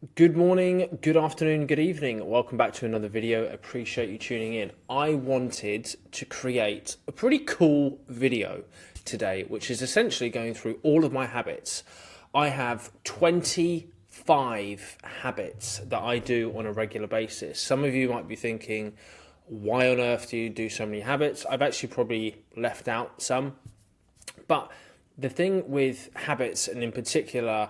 Good morning, good afternoon, good evening. Welcome back to another video. Appreciate you tuning in. I wanted to create a pretty cool video today, which is essentially going through all of my habits. I have 25 habits that I do on a regular basis. Some of you might be thinking, why on earth do you do so many habits? I've actually probably left out some. But the thing with habits, and in particular,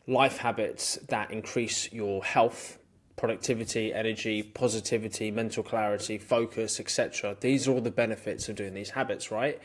life habits that increase your health, productivity, energy, positivity, mental clarity, focus, etc. These are all the benefits of doing these habits, right?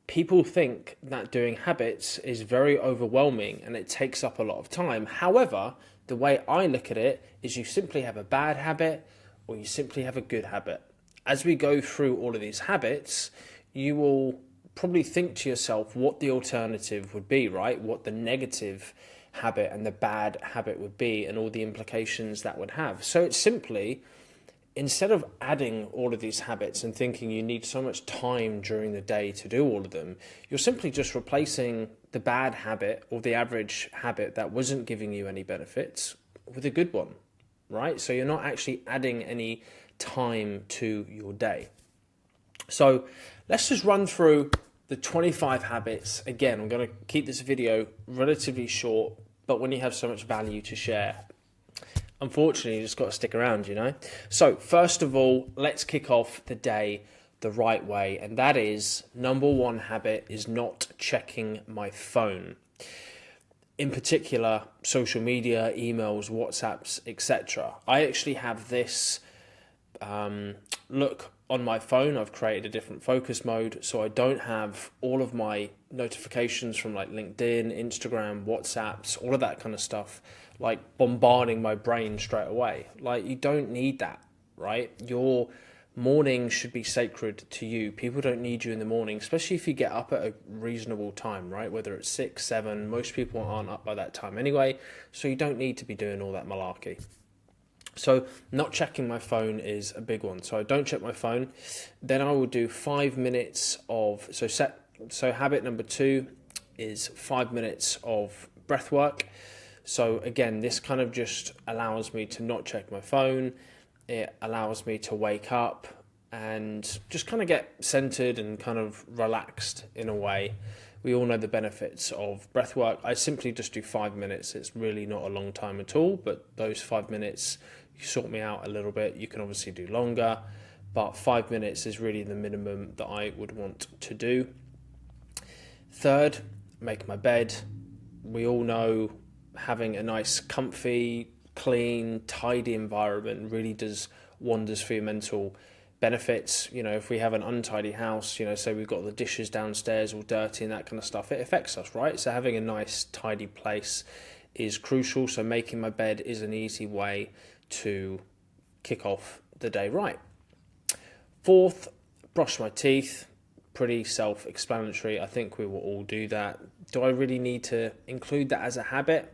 People think that doing habits is very overwhelming and it takes up a lot of time. However, the way I look at it is you simply have a bad habit or you simply have a good habit. As we go through all of these habits, you will probably think to yourself what the alternative would be, right? What the negative habit and the bad habit would be and all the implications that would have. So it's simply, instead of adding all of these habits and thinking you need so much time during the day to do all of them, you're simply just replacing the bad habit or the average habit that wasn't giving you any benefits with a good one, right? So you're not actually adding any time to your day. So let's just run through the 25 habits. Again, I'm going to keep this video relatively short, but when you have so much value to share, unfortunately, you just got to stick around, you know? So first of all, let's kick off the day the right way. And that is, number one habit is not checking my phone. In particular, social media, emails, WhatsApps, etc. I actually have this look on my phone. I've created a different focus mode, so I don't have all of my notifications from like LinkedIn, Instagram, WhatsApps, all of that kind of stuff, like bombarding my brain straight away. Like, you don't need that, right? Your morning should be sacred to you. People don't need you in the morning, especially if you get up at a reasonable time, right? Whether it's 6, 7, most people aren't up by that time anyway, so you don't need to be doing all that malarkey. So not checking my phone is a big one. So I don't check my phone. Then I will do 5 minutes of, so habit number 2 is 5 minutes of breath work. So again, this kind of just allows me to not check my phone. It allows me to wake up and just kind of get centered and kind of relaxed in a way. We all know the benefits of breath work. I simply just do 5 minutes. It's really not a long time at all, but those 5 minutes, you sort me out a little bit. You can obviously do longer, but 5 minutes is really the minimum that I would want to do. Third, make my bed. We all know having a nice, comfy, clean, tidy environment really does wonders for your mental benefits. You know, if we have an untidy house, you know, say we've got the dishes downstairs all dirty and that kind of stuff, it affects us, right? So having a nice, tidy place is crucial. So making my bed is an easy way to kick off the day right. Fourth, brush my teeth. Pretty self-explanatory. I think we will all do that. Do I really need to include that as a habit?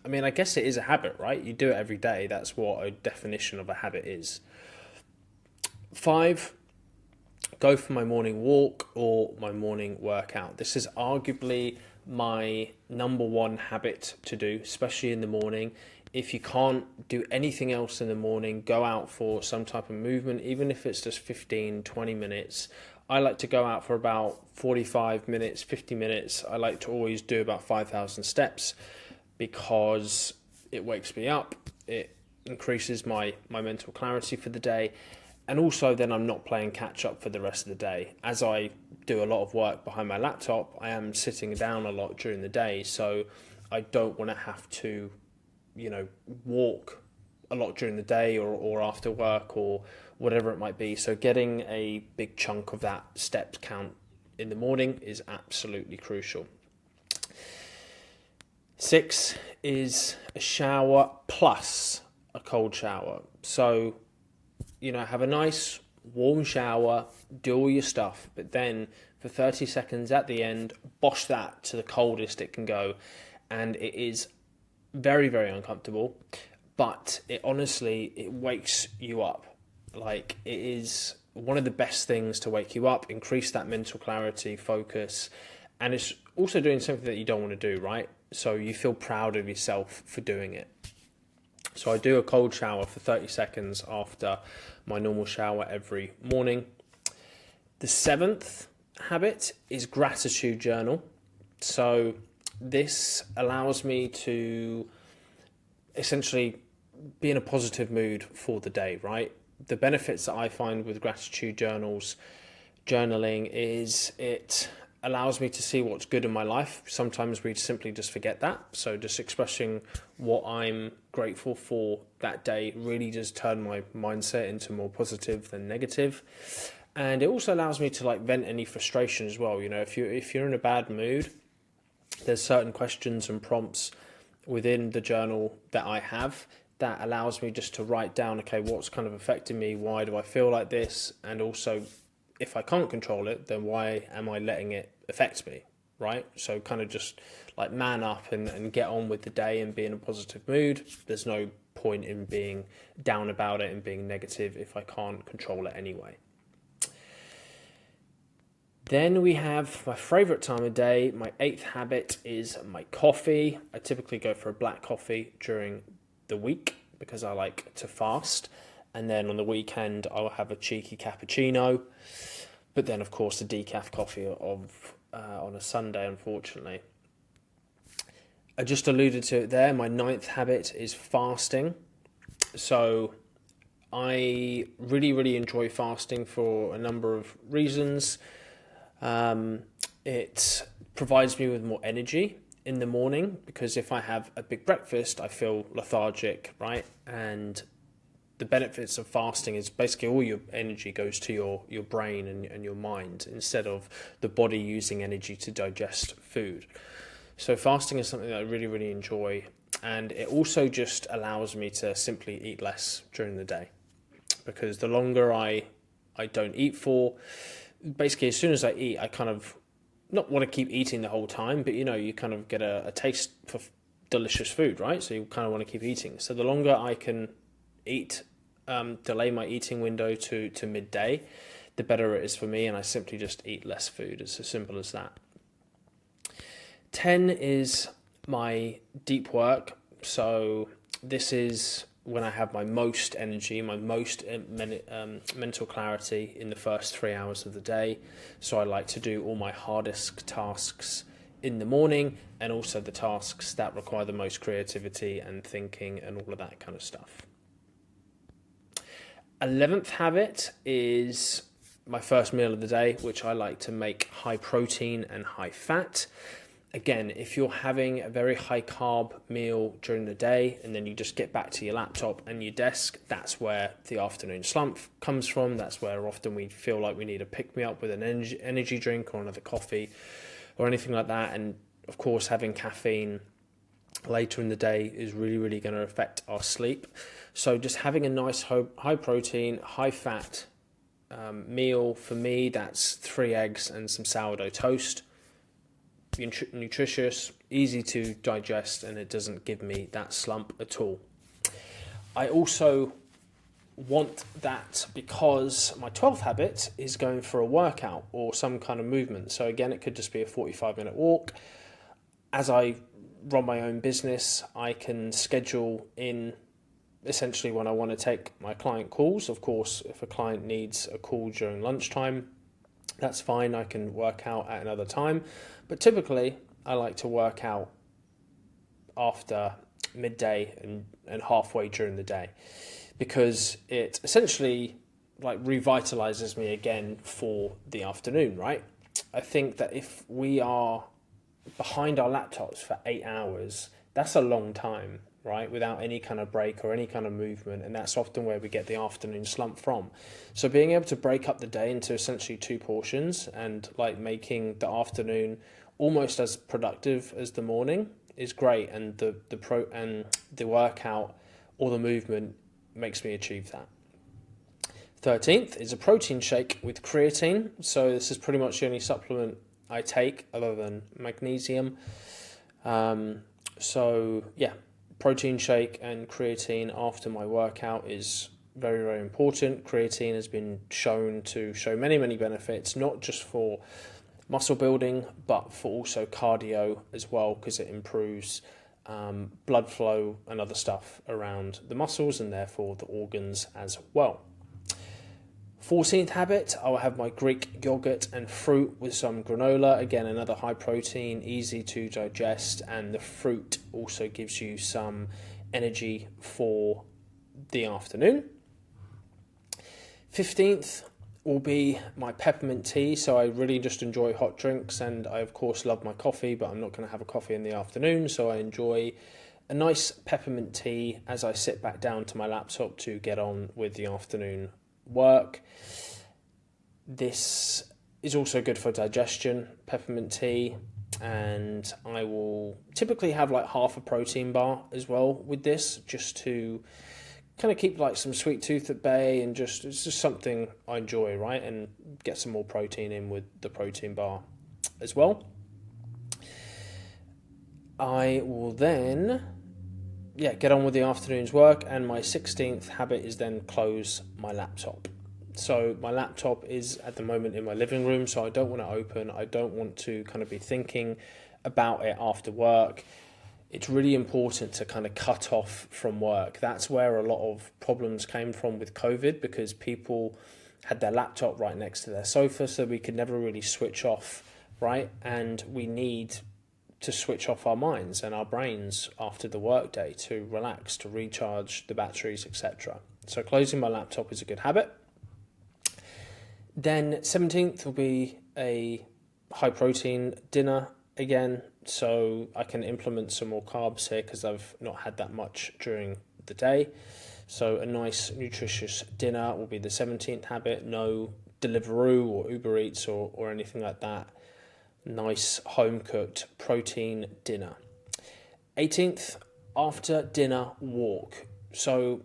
I mean, I guess it is a habit, right? You do it every day. That's what a definition of a habit is. 5, go for my morning walk or my morning workout. This is arguably my number one habit to do, especially in the morning. If you can't do anything else in the morning, go out for some type of movement, even if it's just 15, 20 minutes. I like to go out for about 45 minutes, 50 minutes. I like to always do about 5,000 steps because it wakes me up. It increases my mental clarity for the day. And also then I'm not playing catch up for the rest of the day. As I do a lot of work behind my laptop, I am sitting down a lot during the day. So I don't want to have to, you know, walk a lot during the day or after work or whatever it might be. So getting a big chunk of that steps count in the morning is absolutely crucial. 6 is a shower plus a cold shower. So, you know, have a nice warm shower, do all your stuff, but then for 30 seconds at the end, bosh that to the coldest it can go. And it is very, very uncomfortable, but it honestly, it wakes you up. Like, it is one of the best things to wake you up, increase that mental clarity, focus, and it's also doing something that you don't want to do, right? So you feel proud of yourself for doing it. So I do a cold shower for 30 seconds after my normal shower every morning. The 7th habit is gratitude journal. So this allows me to essentially be in a positive mood for the day, right? The benefits that I find with gratitude journaling is it allows me to see what's good in my life. Sometimes we simply just forget that. So just expressing what I'm grateful for that day really does turn my mindset into more positive than negative. And it also allows me to like vent any frustration as well. You know, if you're in a bad mood, there's certain questions and prompts within the journal that I have that allows me just to write down, okay, what's kind of affecting me? Why do I feel like this? And also, if I can't control it, then why am I letting it affect me, right? So kind of just like man up and get on with the day and be in a positive mood. There's no point in being down about it and being negative if I can't control it anyway. Then we have my favourite time of day. My 8th habit is my coffee. I typically go for a black coffee during the week because I like to fast. And then on the weekend, I'll have a cheeky cappuccino. But then, of course, the decaf coffee on a Sunday, unfortunately. I just alluded to it there. My 9th habit is fasting. So I really, really enjoy fasting for a number of reasons. It provides me with more energy in the morning because if I have a big breakfast, I feel lethargic, right? And the benefits of fasting is basically all your energy goes to your brain and your mind instead of the body using energy to digest food. So fasting is something that I really, really enjoy. And it also just allows me to simply eat less during the day because the longer I don't eat for, basically as soon as I eat, I kind of not want to keep eating the whole time, but you kind of get a taste for delicious food, right? So you kind of want to keep eating. So the longer I can eat, delay my eating window to midday, the better it is for me, and I simply just eat less food. It's as simple as that. 10 is my deep work. So this is when I have my most energy, my most mental clarity in the first 3 hours of the day. So I like to do all my hardest tasks in the morning and also the tasks that require the most creativity and thinking and all of that kind of stuff. 11th habit is my first meal of the day, which I like to make high protein and high fat. Again, if you're having a very high carb meal during the day and then you just get back to your laptop and your desk, that's where the afternoon slump comes from. That's where often we feel like we need to pick me up with an energy drink or another coffee or anything like that. And of course, having caffeine later in the day is really, really going to affect our sleep. So just having a nice high protein, high fat meal, for me, that's 3 eggs and some sourdough toast. Nutritious, easy to digest, and it doesn't give me that slump at all. I also want that because my 12th habit is going for a workout or some kind of movement. So again, it could just be a 45-minute walk. As I run my own business, I can schedule in essentially when I want to take my client calls. Of course, if a client needs a call during lunchtime, that's fine, I can work out at another time. But typically, I like to work out after midday and halfway during the day because it essentially like revitalizes me again for the afternoon, right? I think that if we are behind our laptops for 8 hours, that's a long time, right? Without any kind of break or any kind of movement. And that's often where we get the afternoon slump from. So being able to break up the day into essentially 2 portions and like making the afternoon almost as productive as the morning is great. And the workout or the movement makes me achieve that. 13th is a protein shake with creatine. So this is pretty much the only supplement I take other than magnesium. So yeah, protein shake and creatine after my workout is very, very important. Creatine has been shown to show many, many benefits, not just for muscle building, but for also cardio as well, because it improves blood flow and other stuff around the muscles and therefore the organs as well. 14th habit, I will have my Greek yogurt and fruit with some granola. Again, another high protein, easy to digest, and the fruit also gives you some energy for the afternoon. 15th will be my peppermint tea. So I really just enjoy hot drinks, and I of course love my coffee, but I'm not going to have a coffee in the afternoon. So I enjoy a nice peppermint tea as I sit back down to my laptop to get on with the afternoon work. This is also good for digestion, peppermint tea, and I will typically have like half a protein bar as well with this, just to kind of keep like some sweet tooth at bay, and it's just something I enjoy, right? And get some more protein in with the protein bar as well. I will then get on with the afternoon's work, and my 16th habit is then close my laptop. So my laptop is at the moment in my living room, so I don't want to open. I don't want to kind of be thinking about it after work. It's really important to kind of cut off from work. That's where a lot of problems came from with COVID, because people had their laptop right next to their sofa, so we could never really switch off, right? And we need to switch off our minds and our brains after the workday to relax, to recharge the batteries, etc. So closing my laptop is a good habit. Then 17th will be a high protein dinner again, so I can implement some more carbs here because I've not had that much during the day. So a nice nutritious dinner will be the 17th habit. No Deliveroo or Uber Eats or anything like that. Nice home cooked protein dinner. 18th, after dinner walk. So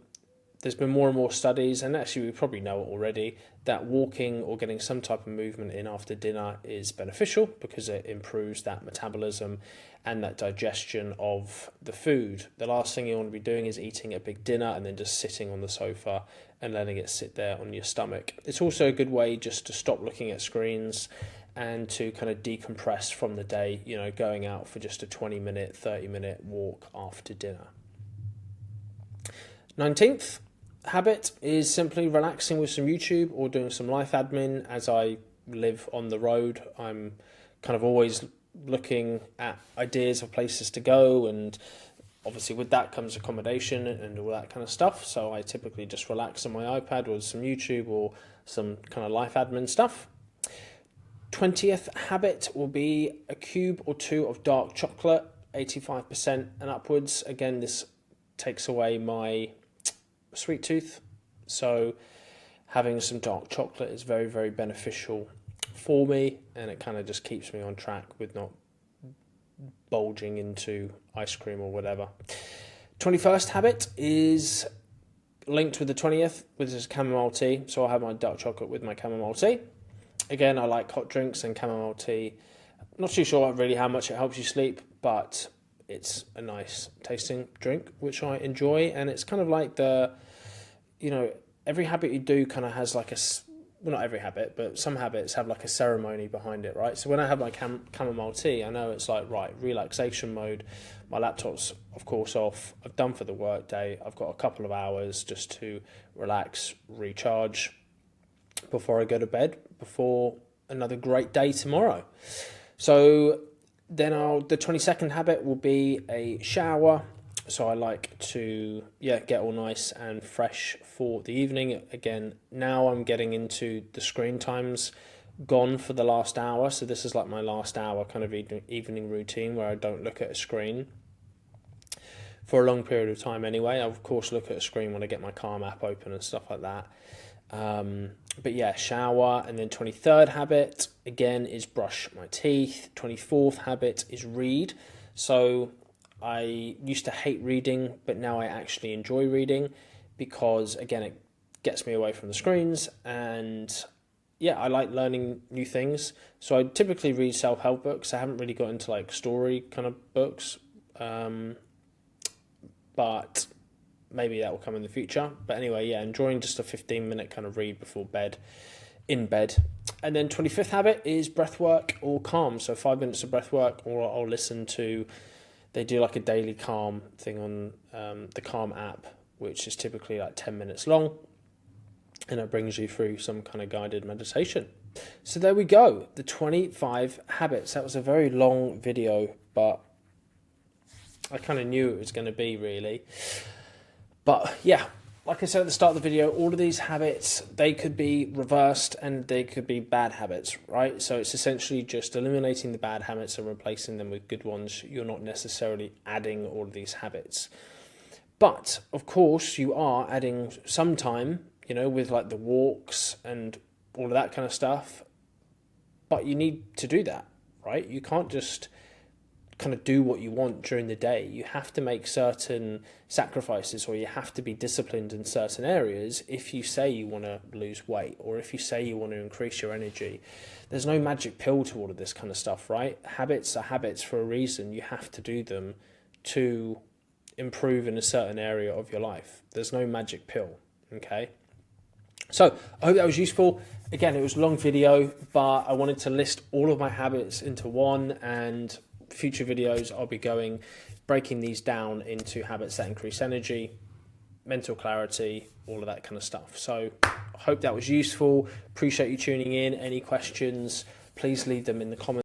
there's been more and more studies, and actually we probably know it already, that walking or getting some type of movement in after dinner is beneficial because it improves that metabolism and that digestion of the food. The last thing you want to be doing is eating a big dinner and then just sitting on the sofa and letting it sit there on your stomach. It's also a good way just to stop looking at screens and to kind of decompress from the day, going out for just a 20-minute, 30-minute walk after dinner. 19th habit is simply relaxing with some YouTube or doing some life admin. As I live on the road, I'm kind of always looking at ideas of places to go, and obviously with that comes accommodation and all that kind of stuff. So I typically just relax on my iPad with some YouTube or some kind of life admin stuff. 20th habit will be a cube or two of dark chocolate, 85% and upwards. Again, this takes away my sweet tooth, so having some dark chocolate is very, very beneficial for me, and it kind of just keeps me on track with not bulging into ice cream or whatever. 21st habit is linked with the 20th, which is chamomile tea. So I have my dark chocolate with my chamomile tea. Again, I like hot drinks and chamomile tea. Not too sure really how much it helps you sleep, but it's a nice tasting drink, which I enjoy. And it's kind of like every habit you do kind of has like not every habit, but some habits have like a ceremony behind it, right? So when I have my chamomile tea, I know it's like, right, relaxation mode. My laptop's, of course, off. I've done for the work day. I've got a couple of hours just to relax, recharge before I go to bed, before another great day tomorrow. So then the 22nd habit will be a shower. So I like to get all nice and fresh for the evening. Again, now I'm getting into the screen times gone for the last hour. So this is like my last hour kind of evening routine where I don't look at a screen for a long period of time anyway. I of course look at a screen when I get my Calm app open and stuff like that. But yeah, shower. And then 23rd habit, again, is brush my teeth. 24th habit is read. So I used to hate reading, but now I actually enjoy reading because, again, it gets me away from the screens. And yeah, I like learning new things. So I typically read self-help books. I haven't really got into like story kind of books, but maybe that will come in the future. But anyway, yeah, enjoying just a 15-minute kind of read before bed, in bed. And then 25th habit is breath work or calm. So 5 minutes of breath work, or I'll listen to They do like a daily calm thing on the Calm app, which is typically like 10 minutes long, and it brings you through some kind of guided meditation. So there we go, the 25 habits. That was a very long video, but I kind of knew it was going to be, really. But yeah, like I said at the start of the video, all of these habits, they could be reversed and they could be bad habits, right? So it's essentially just eliminating the bad habits and replacing them with good ones. You're not necessarily adding all of these habits. But of course, you are adding some time, you know, with like the walks and all of that kind of stuff. But you need to do that, right? You can't just kind of do what you want during the day. You have to make certain sacrifices, or you have to be disciplined in certain areas if you say you want to lose weight, or if you say you want to increase your energy. There's no magic pill to all of this kind of stuff, right? Habits are habits for a reason. You have to do them to improve in a certain area of your life. There's no magic pill, okay? So I hope that was useful. Again, it was a long video, but I wanted to list all of my habits into one, and future videos I'll be breaking these down into habits that increase energy, mental clarity, all of that kind of stuff. So I hope that was useful. Appreciate you tuning in. Any questions, please leave them in the comments.